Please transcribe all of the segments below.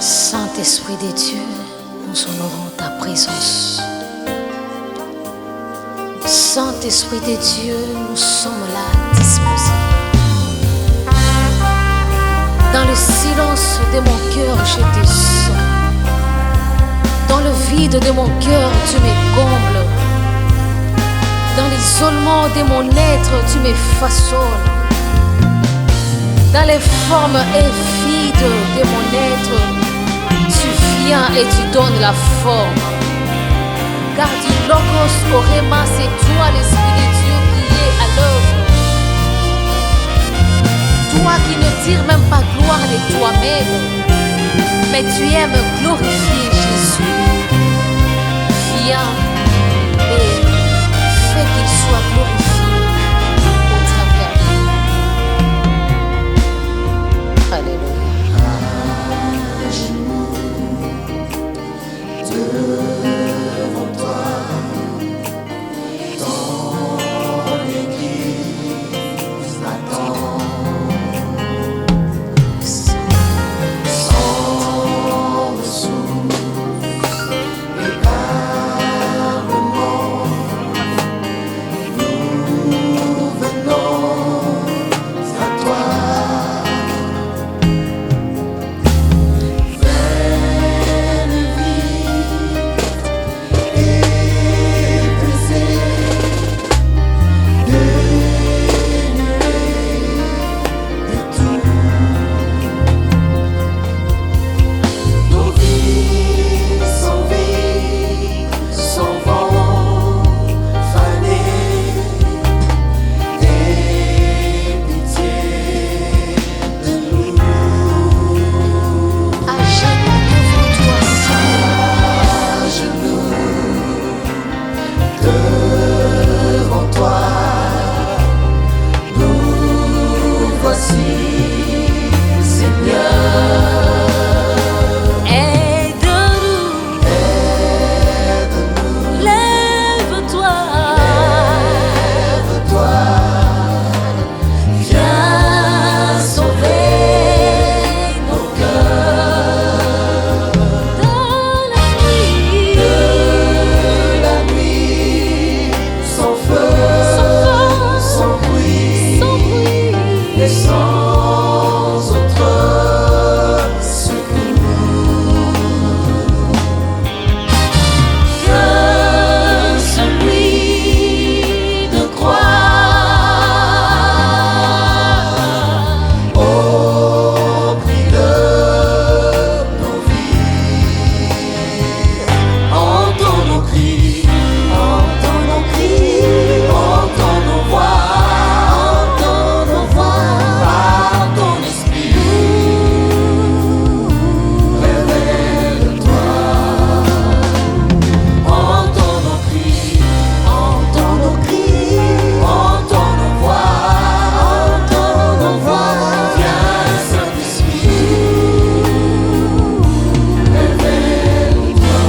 Saint-Esprit des dieux, nous honorons ta présence. Saint-Esprit des dieux, nous sommes là disposés. Dans le silence de mon cœur, je te sens. Dans le vide de mon cœur, tu me combles. Dans l'isolement de mon être, tu me façonnes. Dans les formes vides de mon être, tu viens et tu donnes la forme. Car du logos au réma, c'est toi l'Esprit de Dieu qui est à l'œuvre. Toi qui ne tires même pas gloire de toi-même, mais tu aimes glorifier Jésus. Viens et fais qu'il soit glorifié au travers de nous. Alléluia. Devant toi, ton Église attend. Sans ressources et calmement, nous venons à toi. Devant toi, nous voici, Seigneur. Aide-nous, lève-toi, viens sauver nos cœurs. Dans la nuit, Sans feu, sans bruit, et sans autre secours que celui de croire au prix de nos vies. Entends nos cris, entends nos cris, entends nos voix par ton esprit. Révèle-toi. Entends nos cris, entends nos voix. Viens, Saint-Esprit, révèle-toi.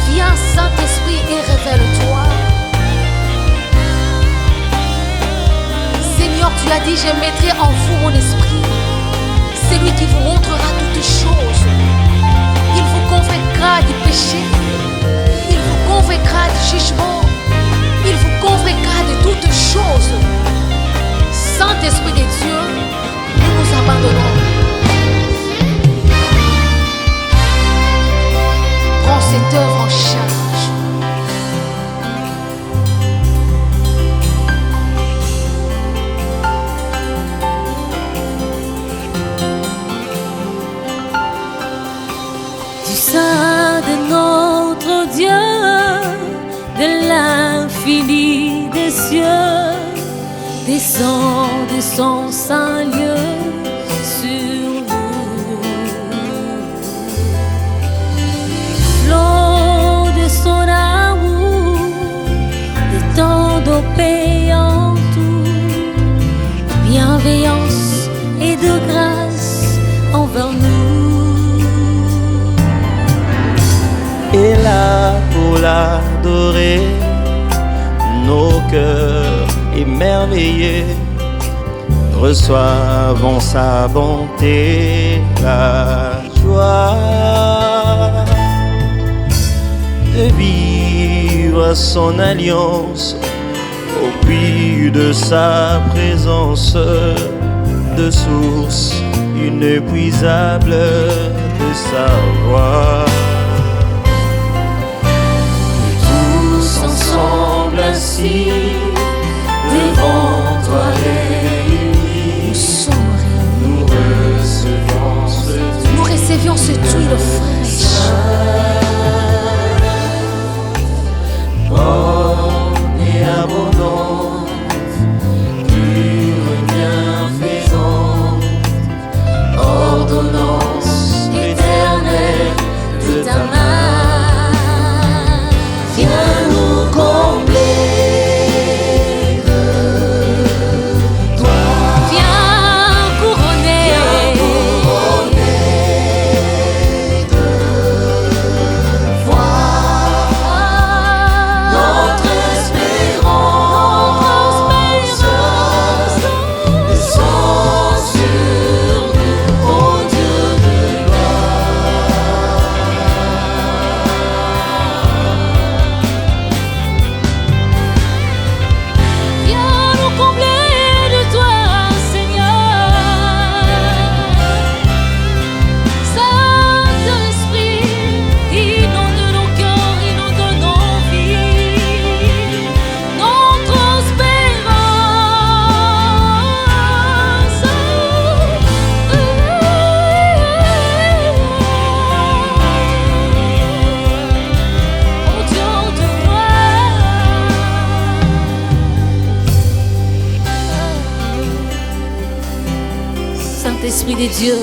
Viens Saint-Esprit et révèle-toi. Seigneur, tu as dit, je mettrai en vous mon esprit. C'est lui qui vous montrera toutes choses. Il vous convaincra du péché. Il vous convaincra du jugement. Il vous convaincra de toutes choses. Saint-Esprit de Dieu, nous nous abandonnons. Prends cette œuvre en charge. Du sein de notre Dieu, de l'infini des cieux, descend de son saint lieu sur nous. Flot de son amour, de tant d'eau payant tout, bienveillance et de grâce envers nous. Et là pour l'adorer, nos cœurs émerveillés reçoivent en sa bonté la joie de vivre son alliance au puits de sa présence, de source inépuisable de sa voix. Tous ensemble assis devant toi réunis, nous recevions ce tuile fraîche. Bonne et abondante, pure et bienfaisante, ordonnance éternelle de ta main, viens nous combler. Saint-Esprit de Dieu,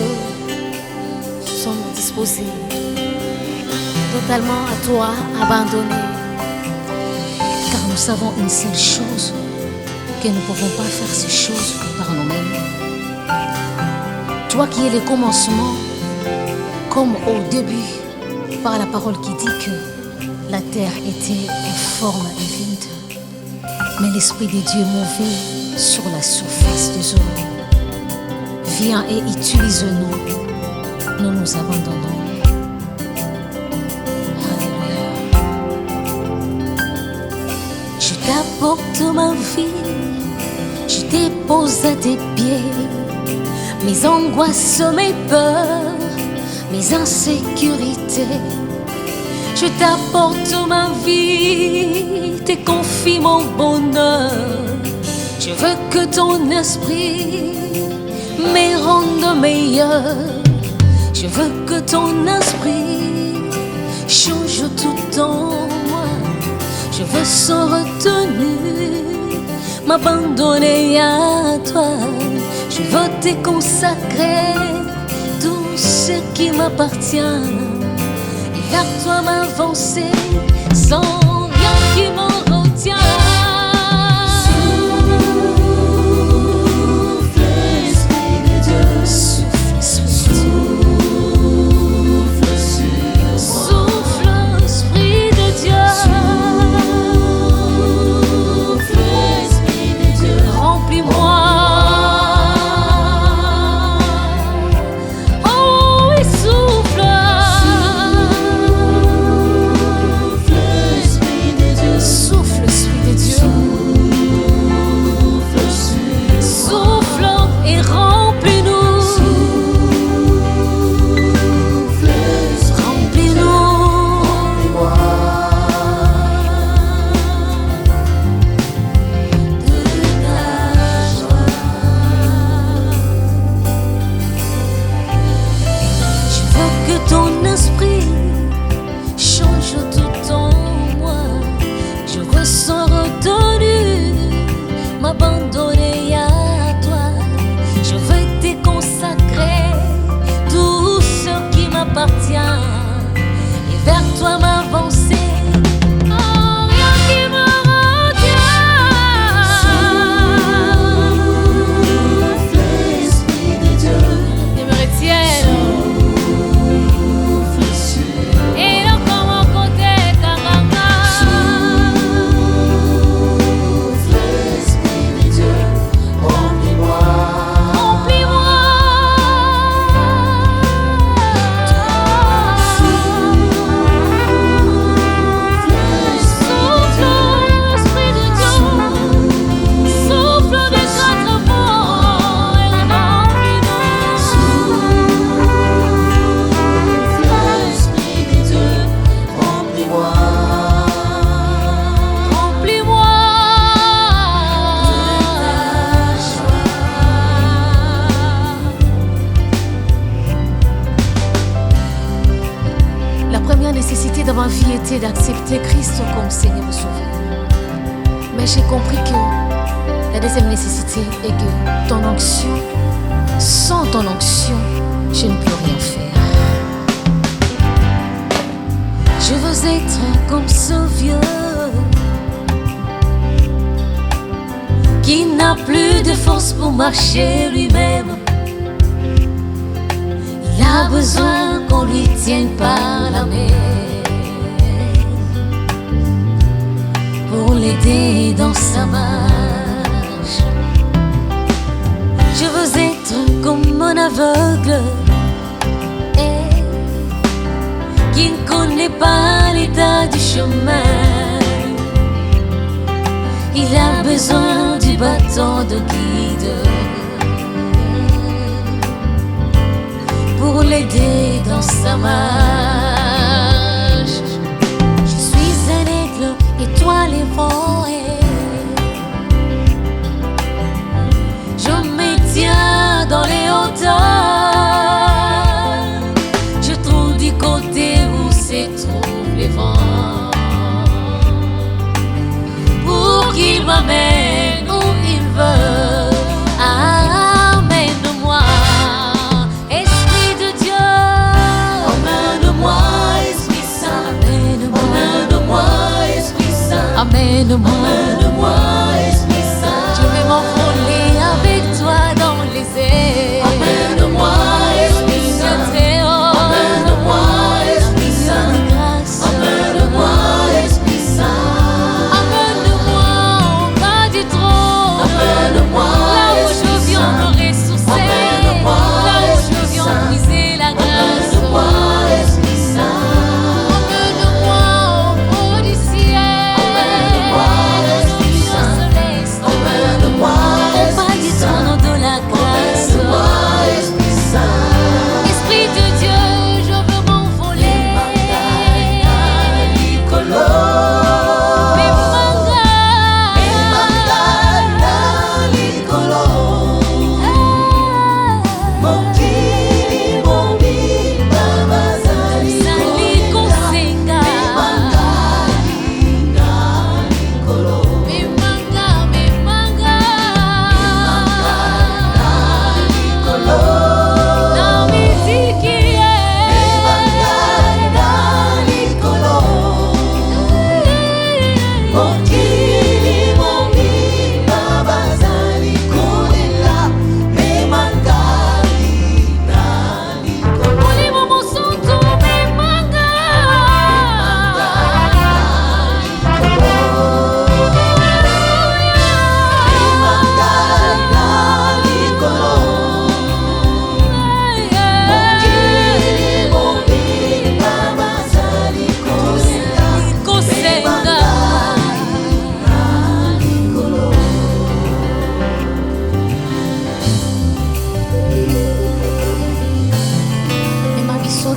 nous sommes disposés, totalement à toi, abandonnés, car nous savons une seule chose, que nous ne pouvons pas faire ces choses par nous-mêmes. Toi qui es le commencement, comme au début, par la parole qui dit que la terre était informe et vide, mais l'Esprit de Dieu mouvait sur la surface des eaux. Viens et utilise-nous, nous nous abandonnons. Alléluia. Je t'apporte ma vie, je dépose à tes pieds mes angoisses, mes peurs, mes insécurités. Je t'apporte ma vie, te confie mon bonheur. Je veux que ton esprit me rende meilleur. Je veux que ton esprit change tout en moi. Je veux sans retenue m'abandonner à toi. Je veux te consacrer tout ce qui m'appartient et vers toi m'avancer sans rien qui me retient. Souffle nécessité d'accepter Christ comme Seigneur et Sauveur. Mais j'ai compris que la deuxième nécessité est que ton onction, sans ton onction, je ne peux rien faire. Je veux être comme ce vieux qui n'a plus de force pour marcher lui-même. Il a besoin qu'on lui tienne par la main pour l'aider dans sa marche. Je veux être comme un aveugle qui ne connaît pas l'état du chemin. Il a besoin du bâton de guide pour l'aider dans sa marche. Je suis un aigle, étoile et forêt. Je me tiens dans les hauteurs. Je trouve du côté où se trouvent les vents pour qu'il m'amène où il veut. Amène-moi, Esprit de Dieu. Emmène-moi, Esprit Saint. Emmène-moi, Esprit Saint. Amène-moi, Emmène-moi, Esprit Saint. je vais m'envoler avec toi dans les airs. Emmène-moi, Esprit Saint. Très haut. Emmène-moi, Esprit Saint. Grâce. Emmène-moi, Esprit Saint. Amène-moi au bas du trône. Emmène-moi, Là où je Esprit viens Saint. me ressourcer. Emmène-moi, Là où je Esprit viens Saint. puiser la grâce. Emmène-moi, Esprit Saint. Emmène-moi au haut du ciel. Emmène-moi, Esprit Saint. Céleste. Emmène-moi, Au bas du Esprit Saint. trône de la grâce. Emmène-moi, Esprit Saint. Esprit de Dieu, je veux m'envoler.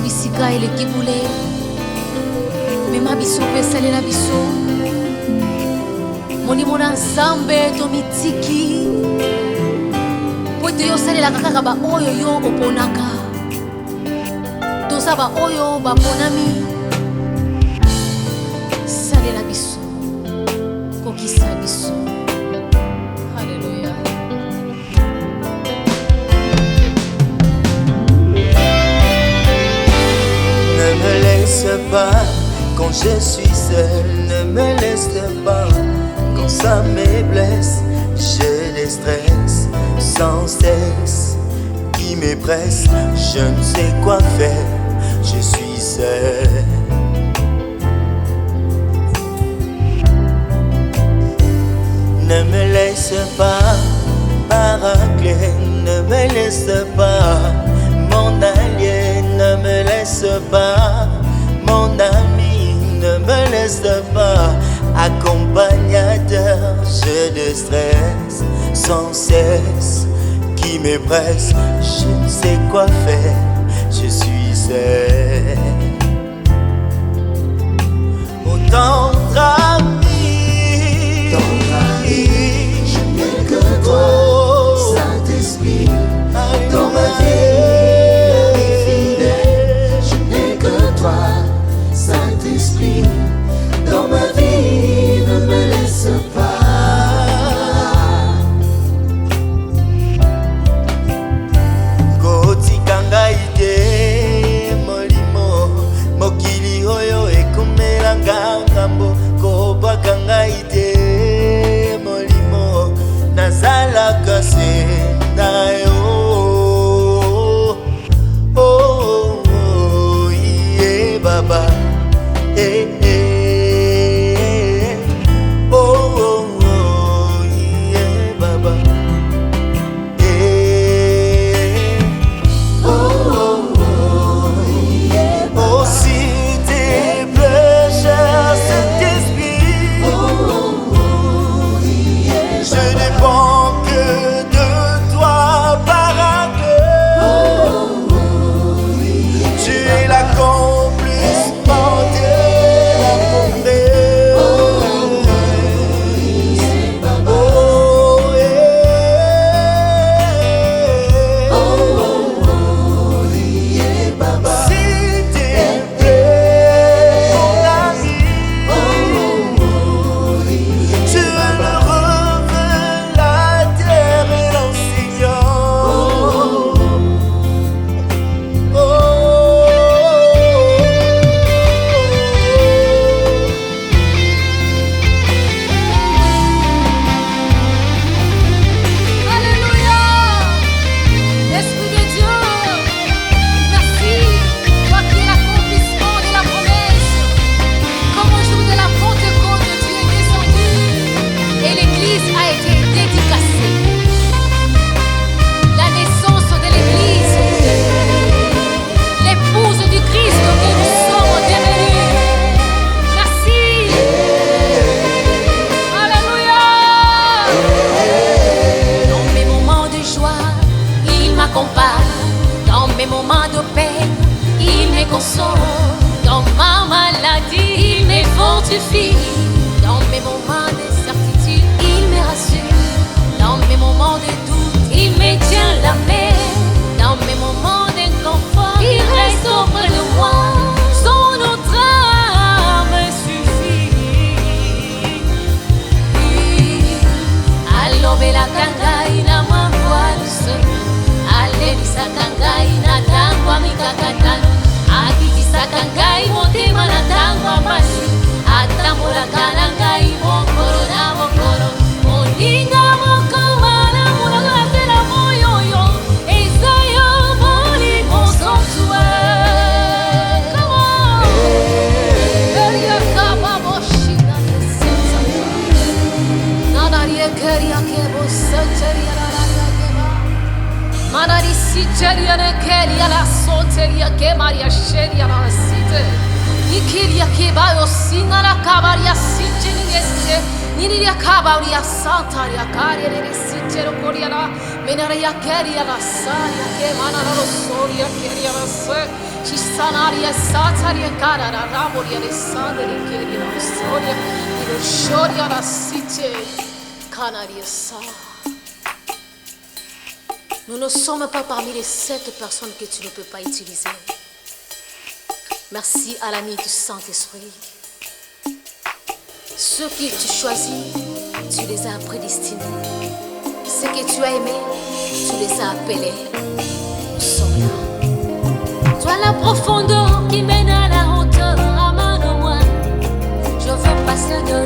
bisika eleki bule mema biso mpe esalela biso molimo na nzambe tomitiki po ete yo osalelaka kaka baoyo yo oponaka toza baoyo baponami salela biso kokisa biso. Alléluia. Ne me laisse pas quand je suis seul, ne me laisse pas quand ça me blesse. J'ai des stress sans cesse qui me pressent, je ne sais quoi faire, je suis seul. Ne me laisse pas paraclet, ne me laisse pas mon allié, ne me laisse pas mon ami, ne me laisse pas accompagnateur. J'ai des stress sans cesse qui me presse, je ne sais quoi faire, je suis seul. Autant je n'ai que toi, Saint-Esprit, dans ma vie fidèle. Je n'ai que toi, Saint-Esprit. suffit. Dans mes moments d'incertitude, il me rassure. Dans mes moments de doute, il me tient la main. Dans mes moments d'inconfort, il reste auprès de moi. Son autre âme suffit. Allo bela kangai na mavoice. Alebisa kangai na tangwa mikakatano. Akitisa kangai motema na tangwa mashi. Atambola kanangai mokoro na mokoro. Moninga mokoma na mulagate na moyoyo. Esayo moli mosotue. Come on. Eria kaba moshina neseta. Nanarie keria kebo seteria nanaria keba. Manari siteria ne keria la soteria ke maria sheria na site. Nikiria keba osina la kabaria site nigeste. Niria kabaria santaria karia ne site ro koria la. Menaria keria la saria ke manara lo soria keria la se. Chisanaria sataria cara la raboria le sandere keria la soria. Iro shoria la site. Canaria sa. Nous ne sommes pas parmi les 7 personnes que tu ne peux pas utiliser. Merci à l'ami du Saint-Esprit. Ceux que tu choisis, tu les as prédestinés. Ceux que tu as aimés, tu les as appelés. Nous sommes là. Toi la profondeur qui mène à la hauteur, amène-moi. Je veux passer de